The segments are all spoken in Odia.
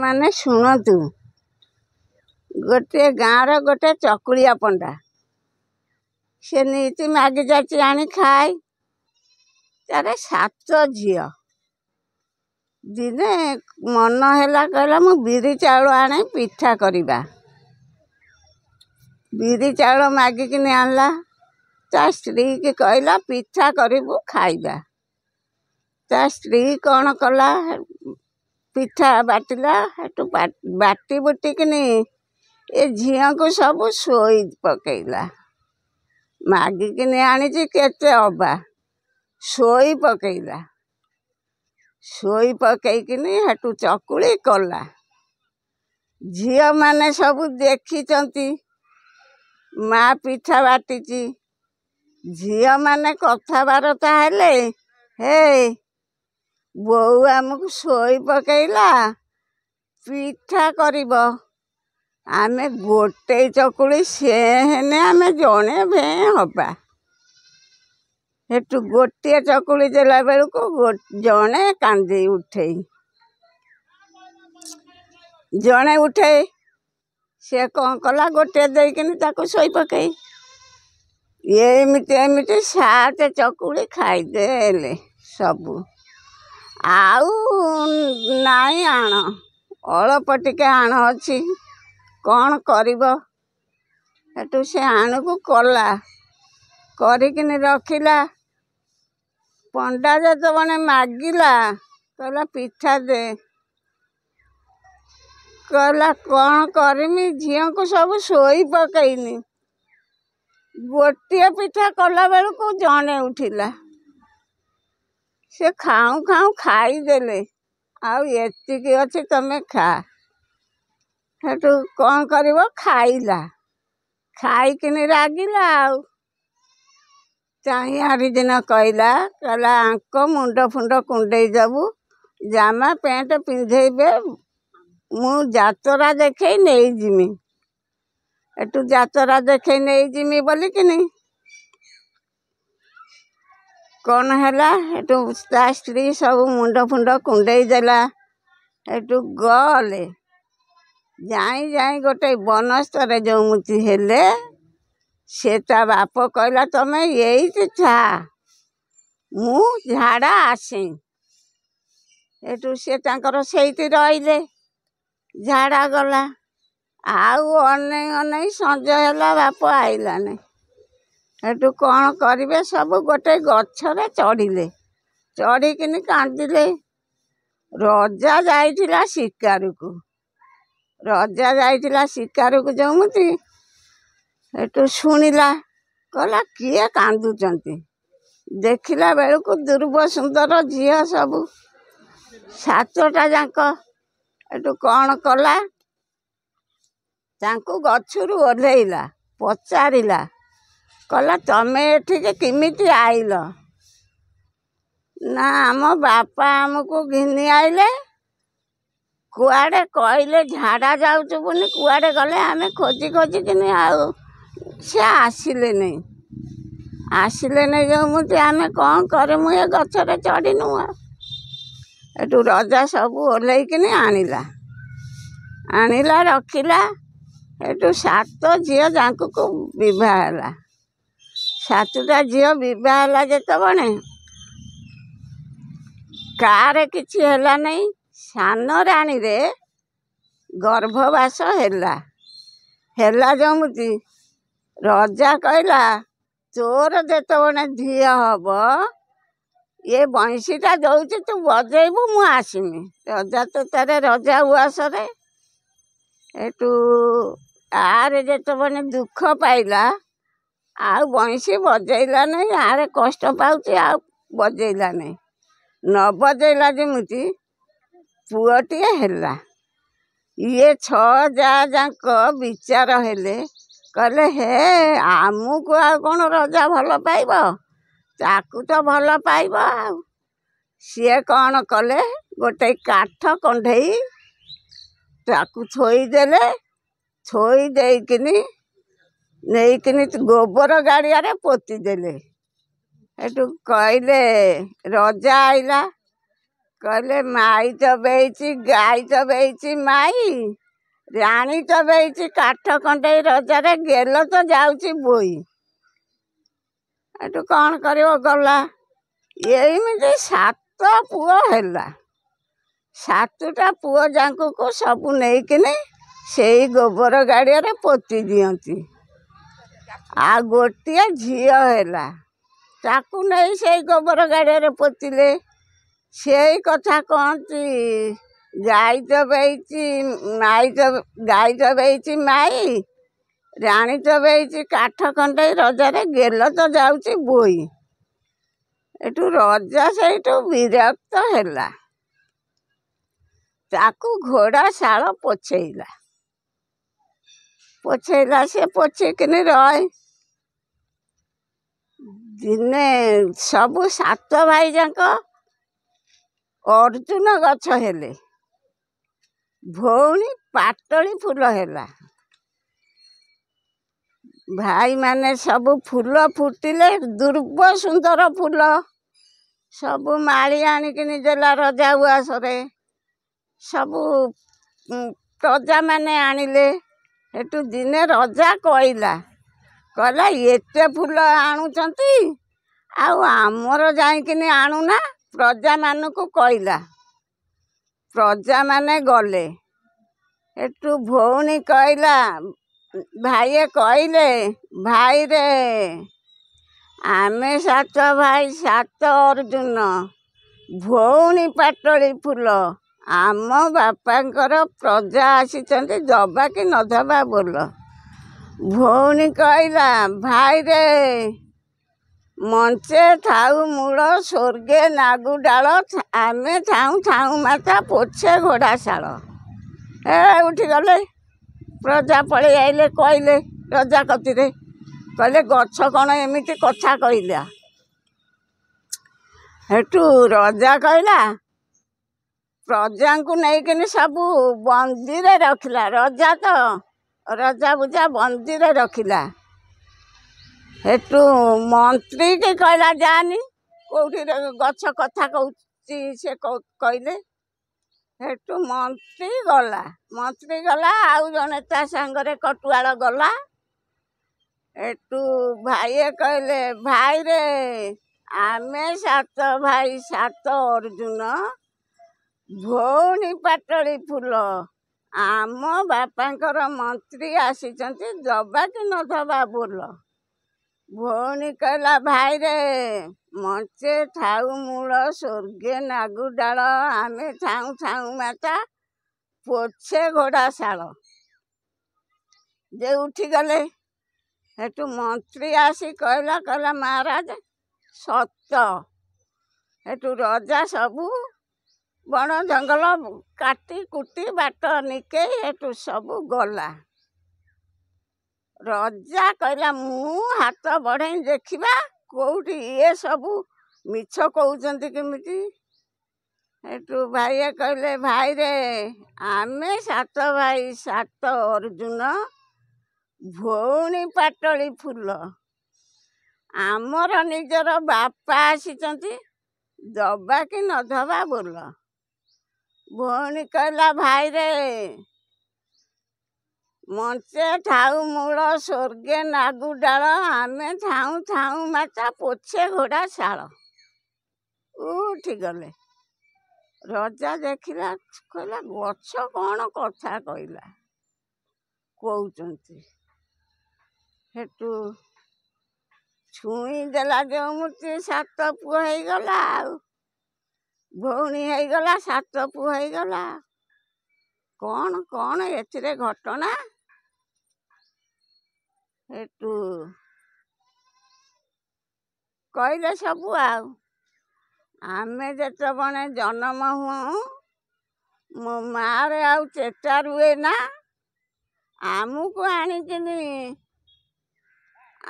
ମାନେ ଶୁଣନ୍ତୁ, ଗୋଟିଏ ଗାଁର ଗୋଟେ ଚକୁଳିଆ ପଣ୍ଡା, ସେ ନୀତି ମାଗି ଯାଉଛି ଆଣି ଖାଇ। ତାର 7 ଝିଅ। ଦିନେ ମନ ହେଲା, କହିଲା ମୁଁ ବିରି ଚାଉଳ ଆଣେ ପିଠା କରିବା। ବିରି ଚାଉଳ ମାଗିକିନି ଆଣିଲା। ତା ସ୍ତ୍ରୀ କି କହିଲା ପିଠା କରିବୁ ଖାଇବା। ତା ସ୍ତ୍ରୀ କ'ଣ କଲା, ପିଠା ବାଟିଲା। ହେଠୁ ବାଟି ବୁଟିକିନି ଏ ଝିଅଙ୍କୁ ସବୁ ଶୋଇ ପକେଇଲା। ମାଗିକିନି ଆଣିଛି କେତେ ଅବା, ଶୋଇ ପକେଇଲା। ଶୋଇ ପକେଇକିନି ହେଠୁ ଚକୁଳି କଲା। ଝିଅମାନେ ସବୁ ଦେଖିଛନ୍ତି ମା ପିଠା ବାଟିଛି। ଝିଅମାନେ କଥାବାର୍ତ୍ତା ହେଲେ, ହେ ବୋଉ ଆମକୁ ଶୋଇ ପକେଇଲା, ପିଠା କରିବ। ଆମେ ଗୋଟେ ଚକୁଳି ସେ ହେନେ ଆମେ ଜଣେ ଭେଁ ହବା। ହେଠୁ ଗୋଟିଏ ଚକୁଳି ଦେଲା ବେଳକୁ ଜଣେ କାନ୍ଦି ଉଠେଇ, ଜଣେ ଉଠେଇ। ସେ କ'ଣ କଲା, ଗୋଟିଏ ଦେଇକିନି ତାକୁ ଶୋଇ ପକେଇ। ଏମିତି 7 ଚକୁଳି ଖାଇଦେଲେ ସବୁ। ଆଉ ନାଇଁ ଆଣ, ଅଳ୍ପ ଟିକେ ଆଣ ଅଛି, କ'ଣ କରିବ? ହେଠୁ ସେ ଆଣକୁ କଲା, କରିକିନି ରଖିଲା। ପଣ୍ଡା ଯେତେବେଳେ ମାଗିଲା, କହିଲା ପିଠା ଦେ। କହିଲା କ'ଣ କରିମି, ଝିଅଙ୍କୁ ସବୁ ଶୋଇ ପକେଇନି। ଗୋଟିଏ ପିଠା କଲା ବେଳକୁ ଜଣେ ଉଠିଲା। ସେ ଖାଉଁ ଖାଉଁ ଖାଇଦେଲେ, ଆଉ ଏତିକି ଅଛି ତମେ ଖା। ହେଠୁ କ'ଣ କରିବ, ଖାଇଲା। ଖାଇକିନି ରାଗିଲା ଆଉ। ଚାହିଁଆରି ଦିନ କହିଲା ଆଙ୍କ ମୁଣ୍ଡ ଫୁଣ୍ଡ କୁଣ୍ଡେଇ ଦବୁ, ଜାମା ପ୍ୟାଣ୍ଟ ପିନ୍ଧେଇବେ, ମୁଁ ଯାତରା ଦେଖେଇ ନେଇଯିମି। ଏଠୁ ଯାତରା ଦେଖେଇ ନେଇଯିମି ବୋଲିକିନି କ'ଣ ହେଲା, ଏଠୁ ତା ସ୍ତ୍ରୀ ସବୁ ମୁଣ୍ଡ ଫୁଣ୍ଡ କୁଣ୍ଡେଇ ଦେଲା। ଏଠୁ ଗଲେ, ଯାଇ ଗୋଟେ ବନସ୍ତରେ ଯୋଉମିତି ହେଲେ, ସେ ତା ବାପ କହିଲା ତମେ ଏଇଠି ଥା, ମୁଁ ଝାଡ଼ା ଆସେ। ଏଠୁ ସେ ତାଙ୍କର ସେଇଠି ରହିଲେ। ଝାଡ଼ା ଗଲା। ଆଉ ଅନେଇ ସଞ୍ଜ ହେଲା, ବାପ ଆଇଲାନି। ହେଠୁ କ'ଣ କରିବେ, ସବୁ ଗୋଟେ ଗଛରେ ଚଢ଼ିଲେ। ଚଢ଼ିକିନି କାନ୍ଦିଲେ। ରଜା ଯାଇଥିଲା ଶିକାରକୁ। ରଜା ଯାଇଥିଲା ଶିକାରକୁ ଯୋଉମିତି, ହେଠୁ ଶୁଣିଲା, କହିଲା କିଏ କାନ୍ଦୁଛନ୍ତି? ଦେଖିଲା ବେଳକୁ ଦୁର୍ବ ସୁନ୍ଦର ଝିଅ ସବୁ 7ଟା ଯାକ। ହେଠୁ କ'ଣ କଲା, ତାଙ୍କୁ ଗଛରୁ ଓହ୍ଲେଇଲା, ପଚାରିଲା, କହିଲା ତମେ ଏଠିକି କେମିତି ଆଇଲ? ନା ଆମ ବାପା ଆମକୁ ଘିନି ଆଇଲେ, କୁଆଡ଼େ କହିଲେ ଝାଡ଼ା ଯାଉଛୁ ବୋଲି କୁଆଡ଼େ ଗଲେ, ଆମେ ଖୋଜିକିନି ଆଉ ସେ ଆସିଲେନି। ଯୋଉମିତି ଆମେ କ'ଣ କରିମୁ, ଏ ଗଛରେ ଚଢ଼ିନୁ। ଏଠୁ ରଜା ସବୁ ଓହ୍ଲେଇକିନି ଆଣିଲା ରଖିଲା। ଏଠୁ 7 ଝିଅ ଯାଙ୍କୁ ବିବାହ ହେଲା। 7ଟା ଝିଅ ବିବାହ ହେଲା ଯେତେବେଳେ କାହାର କିଛି ହେଲା ନାହିଁ। ସାନ ରାଣୀରେ ଗର୍ଭବାସ ହେଲା ଯୋଉମିତି ରଜା କହିଲା ତୋର ଯେତେବେଳେ ଝିଅ ହବ, ଏ ବଂଶୀଟା ଦଉଛି ତୁ ବଜେଇବୁ, ମୁଁ ଆସିମି। ରଜା ତ ତାର ରଜା ଉଆସରେ। ଏଠୁ ଆରେ ଯେତେବେଳେ ଦୁଃଖ ପାଇଲା, ଆଉ ବଂଶୀ ବଜେଇଲା ନାହିଁ। ଆରେ କଷ୍ଟ ପାଉଛି, ଆଉ ବଜେଇଲା ନାହିଁ। ନ ବଜେଇଲା ଯେମିତି ପୁଅଟିଏ ହେଲା। ଇଏ 6 ଯା ଯାକ ବିଚାର ହେଲେ, କହିଲେ ହେ ଆମକୁ ଆଉ କ'ଣ ରଜା ଭଲ ପାଇବ, ତାକୁ ତ ଭଲ ପାଇବ। ଆଉ ସିଏ କ'ଣ କଲେ, ଗୋଟେ କାଠ କଣ୍ଢେଇ ତାକୁ ଥୋଇଦେଲେ। ଥୋଇ ଦେଇକିନି ନେଇକିନି ଗୋବର ଗାଡ଼ିଆରେ ପୋତି ଦେଲେ। ଏଠୁ କହିଲେ, ରଜା ଆଇଲା, କହିଲେ ମାଇ ଚବେଇଛି ଗାଈ ଚବେଇଛି ମାଇ, ରାଣୀ ଚବେଇଛି କାଠ କଣ୍ଟେଇ ରଜାରେ, ଗେଲ ତ ଯାଉଛି ବୋଇ। ଏଠୁ କ'ଣ କରିବ ଗଲା। ଏମିତି 7 ପୁଅ ହେଲା। 7ଟା ପୁଅ ଯାଙ୍କୁ ସବୁ ନେଇକିନି ସେଇ ଗୋବର ଗାଡ଼ିଆରେ ପୋତି ଦିଅନ୍ତି। ଆଉ ଗୋଟିଏ ଝିଅ ହେଲା, ତାକୁ ନେଇ ସେଇ ଗୋବର ଗାଡ଼ିଆରେ ପୋତିଲେ। ସେଇ କଥା କହନ୍ତି, ଗାଈ ଚବେଇଛି ମାଇ, ରାଣୀ ଚବେଇଛି କାଠ କଣ୍ଟେଇ ରଜାରେ, ଗେଲ ତ ଯାଉଛି ବୋଇ। ଏଠୁ ରଜା ସେଇଠୁ ବିରକ୍ତ ହେଲା, ତାକୁ ଘୋଡ଼ା ଶାଳ ପୋଛେଇଲା। ସେ ପୋଛିକିନି ରହେ। ଦିନେ ସବୁ 7 ଭାଇ ଯାକ ଅର୍ଜୁନ ଗଛ ହେଲେ, ଭଉଣୀ ପାଟଳି ଫୁଲ ହେଲା। ଭାଇମାନେ ସବୁ ଫୁଲ ଫୁଟିଲେ, ଦୁର୍ବ ସୁନ୍ଦର ଫୁଲ ସବୁ ମାଳି ଆଣିକିନି ଦେଲା ରଜା ଉଆସରେ। ସବୁ ପ୍ରଜାମାନେ ଆଣିଲେ। ସେଠୁ ଦିନେ ରଜା କହିଲା ଏତେ ଫୁଲ ଆଣୁଛନ୍ତି, ଆଉ ଆମର ଯାଇକିନି ଆଣୁନା। ପ୍ରଜାମାନଙ୍କୁ କହିଲା, ପ୍ରଜାମାନେ ଗଲେ। ଏଠୁ ଭଉଣୀ କହିଲା, ଭାଇଏ କହିଲେ, ଭାଇରେ ଆମେ 7 ଭାଇ 7 ଅର୍ଜୁନ, ଭଉଣୀ ପାଟଳି ଫୁଲ, ଆମ ବାପାଙ୍କର ପ୍ରଜା ଆସିଛନ୍ତି, ଦବା କି ନ ଦବା ବୋଲ। ଭଉଣୀ କହିଲା, ଭାଇରେ ମଞ୍ଚେ ଥାଉ ମୂଳ, ସ୍ୱର୍ଗେ ନାଗୁ ଡାଳ, ଆମେ ଥାଉ ମାତା ପୋଛେ ଘୋଡ଼ା ଶାଳ। ଉଠିଗଲେ। ପ୍ରଜା ପଳେଇ ଆଇଲେ, କହିଲେ ରଜା କତିରେ, କହିଲେ ଗଛ କ'ଣ ଏମିତି କଥା କହିଲା। ସେଠୁ ରଜା କହିଲା, ପ୍ରଜାଙ୍କୁ ନେଇକିନି ସବୁ ବନ୍ଦୀରେ ରଖିଲା। ରଜା ବୁଜା ବନ୍ଦୀରେ ରଖିଲା। ସେଠୁ ମନ୍ତ୍ରୀ କି କହିଲା, ଯାନି କୋଉଠି ଗଛ କଥା କହୁଛି ସେ କହିଲେ। ସେଠୁ ମନ୍ତ୍ରୀ ଗଲା, ଆଉ ଜଣେ ତା ସାଙ୍ଗରେ କଟୁଆଳ ଗଲା। ଏଠୁ ଭାଇଏ କହିଲେ, ଭାଇରେ ଆମେ 7 ଭାଇ 7 ଅର୍ଜୁନ, ଭଉଣୀ ପାଟଳି ଫୁଲ, ଆମ ବାପାଙ୍କର ମନ୍ତ୍ରୀ ଆସିଛନ୍ତି, ଦବା କି ନ ଦବା ବୋଲ। ଭଉଣୀ କହିଲା, ଭାଇରେ ମଞ୍ଚେ ଥାଉ ମୂଳ, ସ୍ୱର୍ଗେ ନାଗୁ ଡାଳ, ଆମେ ଥାଉ ମାତା ପୋଛେ ଘୋଡ଼ା ଶାଳ। ଯେ ଉଠିଗଲେ। ସେଠୁ ମନ୍ତ୍ରୀ ଆସି କହିଲା, ମହାରାଜ ସତ। ସେଠୁ ରଜା ସବୁ ବଣ ଜଙ୍ଗଲ କାଟି କୁଟି ବାଟ ନିକେଇ ସେଠୁ ସବୁ ଗଲା। ରଜା କହିଲା, ମୁଁ ହାତ ବଢ଼େଇ ଦେଖିବା କୋଉଠି ଇଏ ସବୁ ମିଛ କହୁଛନ୍ତି କେମିତି। ସେଠୁ ଭାଇଏ କହିଲେ, ଭାଇରେ ଆମେ 7 ଭାଇ 7 ଅର୍ଜୁନ, ଭଉଣୀ ପାଟଳି ଫୁଲ, ଆମର ନିଜର ବାପା ଆସିଛନ୍ତି, ଦବା କି ନ ଦବା ବୋଲ। ଭଉଣୀ କହିଲା, ଭାଇରେ ମଞ୍ଚେ ଥାଉ ମୂଳ, ସ୍ୱର୍ଗେ ନାଗୁ ଡାଳ, ଆମେ ଥାଉ ମାତା ପୋଛେ ଘୋଡ଼ା ଶାଳ। ଉଠିଗଲେ। ରଜା ଦେଖିଲା, କହିଲା ଗଛ କ'ଣ କଥା କହିଲା କହୁଛନ୍ତି। ସେଠୁ ଛୁଇଁ ଦେଲା ଯେଉଁ ମୂର୍ତ୍ତି, 7 ପୁଅ ହେଇଗଲା। ଆଉ ଭଉଣୀ ହେଇଗଲା, 7 ପୁଅ ହେଇଗଲା। କ'ଣ ଏଥିରେ ଘଟଣା। ସେଠୁ କହିଲେ ସବୁ। ଆଉ ଆମେ ଯେତେବେଳେ ଜନ୍ମ ହୁଅ, ମୋ ମାଆରେ ଆଉ ଚେତା ରୁହେ ନା, ଆମକୁ ଆଣିକିନି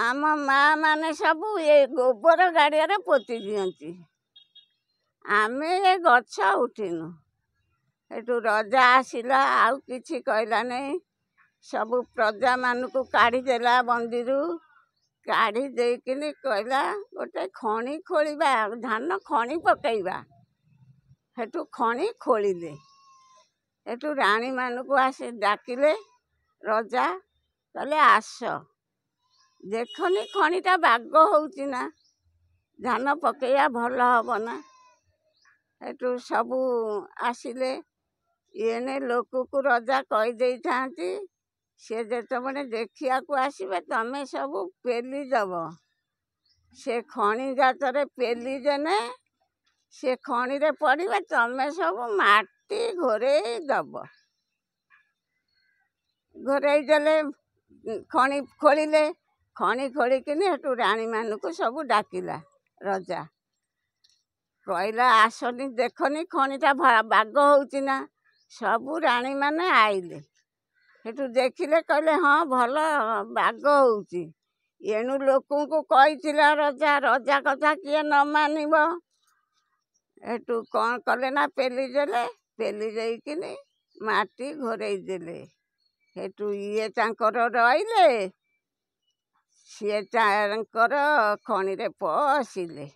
ଆମ ମା' ମାନେ ସବୁ ଏ ଗୋବର ଗାଡ଼ିଆରେ ପୋତି ଦିଅନ୍ତି, ଆମେ ଏ ଗଛ ଉଠିନୁ। ସେଠୁ ରଜା ଆସିଲା, ଆଉ କିଛି କହିଲା ନାହିଁ। ସବୁ ପ୍ରଜାମାନଙ୍କୁ କାଢ଼ିଦେଲା ବନ୍ଦୀରୁ। କାଢ଼ି ଦେଇକିନି କହିଲା, ଗୋଟେ ଖଣି ଖୋଳିବା, ଧାନ ଖଣି ପକେଇବା। ସେଠୁ ଖଣି ଖୋଳିଲେ। ସେଠୁ ରାଣୀମାନଙ୍କୁ ଆସି ଡାକିଲେ। ରଜା କହିଲେ ଆସ, ଦେଖନି ଖଣିଟା ବାଗ ହେଉଛି ନା, ଧାନ ପକେଇବା ଭଲ ହବ ନା। ସେଠୁ ସବୁ ଆସିଲେ। ଏନେ ଲୋକକୁ ରଜା କହିଦେଇଥାନ୍ତି, ସେ ଯେତେବେଳେ ଦେଖିବାକୁ ଆସିବେ ତମେ ସବୁ ପେଲି ଦେବ। ସେ ଖଣି ଗାତରେ ପେଲି ଦେନେ ସେ ଖଣିରେ ପଡ଼ିବେ, ତମେ ସବୁ ମାଟି ଘୋରେଇ ଦେବ। ଘୋରେଇ ଦେଲେ ଖଣି ଖୋଳିଲେ। ଖଣି ଖୋଳିକିନି ସେଠୁ ରାଣୀମାନଙ୍କୁ ସବୁ ଡାକିଲା ରଜା। କହିଲା ଆସନି ଦେଖନି ଖଣିଟା ବାଗ ହେଉଛି ନା। ସବୁ ରାଣୀମାନେ ଆଇଲେ। ସେଠୁ ଦେଖିଲେ, କହିଲେ ହଁ ଭଲ ବାଗ ହେଉଛି। ଏଣୁ ଲୋକଙ୍କୁ କହିଥିଲା ରଜା, ରଜା କଥା କିଏ ନ ମାନିବ। ସେଠୁ କ'ଣ କଲେ ନା ପେଲି ଦେଲେ। ପେଲି ଦେଇକିନି ମାଟି ଘୋରେଇ ଦେଲେ। ସେଠୁ ଇଏ ତାଙ୍କର ରହିଲେ, ସିଏ ତାଙ୍କର ଖଣିରେ ପଶିଲେ।